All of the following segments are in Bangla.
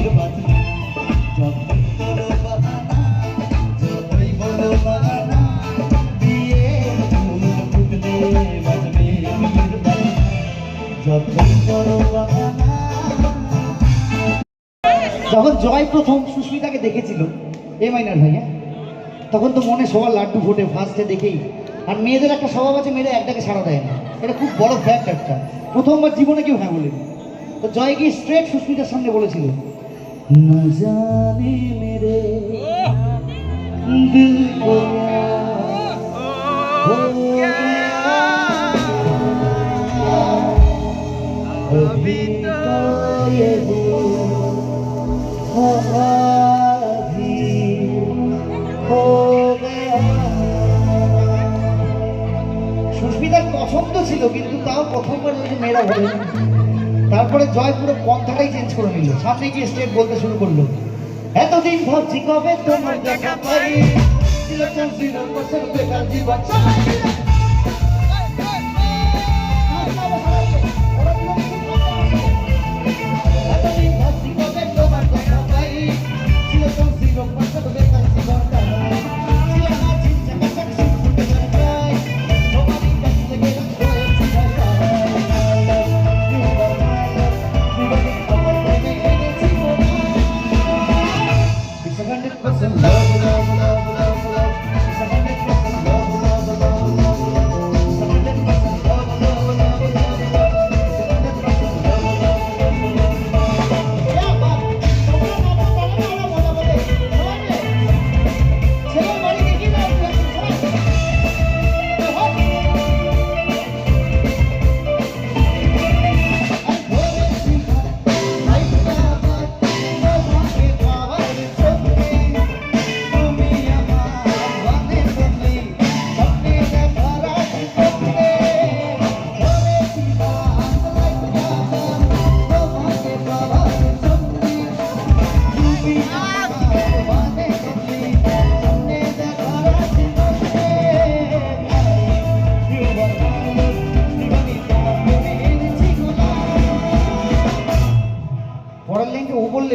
যখন জয় প্রথম সুস্মিতাকে দেখেছিল এ মাইনার ভাইয়া, তখন তো মনে সবার লাড্ডু ফোটে ফার্স্টে দেখেই। আর মেয়েদের একটা স্বভাব আছে, মেয়েরা একটাকে সাড়া দেয় না, এটা খুব বড় ফ্যাক্ট একটা। প্রথমবার জীবনে কেউ হ্যাঁ বলেনি। তো জয় গিয়ে স্ট্রেট সুস্মিতার সামনে বলেছিল, না জানে মেরে দিল কো हो गया अभी तो ये भी हो गया। সুস্মিতার পছন্দ ছিল, কিন্তু তাও প্রথমবার ওই যে মেয়েরা বলে। তারপরে জয় পুরো পন্থাটাই চেঞ্জ করে নিল, সামনে গিয়ে স্টেপ বলতে শুরু করলো, এতদিন ভাবছি কবে তোমার দেখা পাই, বেকার জীবন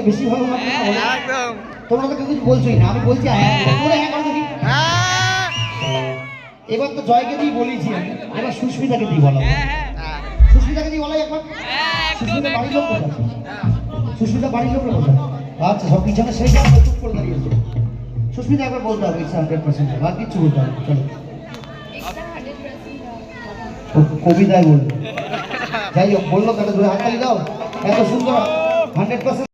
বেশি ভালো লাগবে না। একদম তোমরা তো কিছু বলছোই না, আমি বলছি এবার তো জয়কে দিয়ে বলেছি, এবার সুস্মিতাকে দিয়ে বলা, সুস্মিতাকে দিয়ে বলাই একবার। সুস্মিতা বাড়ির লোক কোথায়? সুস্মিতা বাড়ির লোকের কোথায়? আচ্ছা, সব পিছনে সেই চুপ করে দাঁড়িয়েছে। সুস্মিতা একবার বলতে হবে 100%, আর কিচ্ছু বলতে হবে। চলো কবিতায় বললো, যাই হোক বললো, তাহলে হাততালি দাও। এত সুন্দর 100%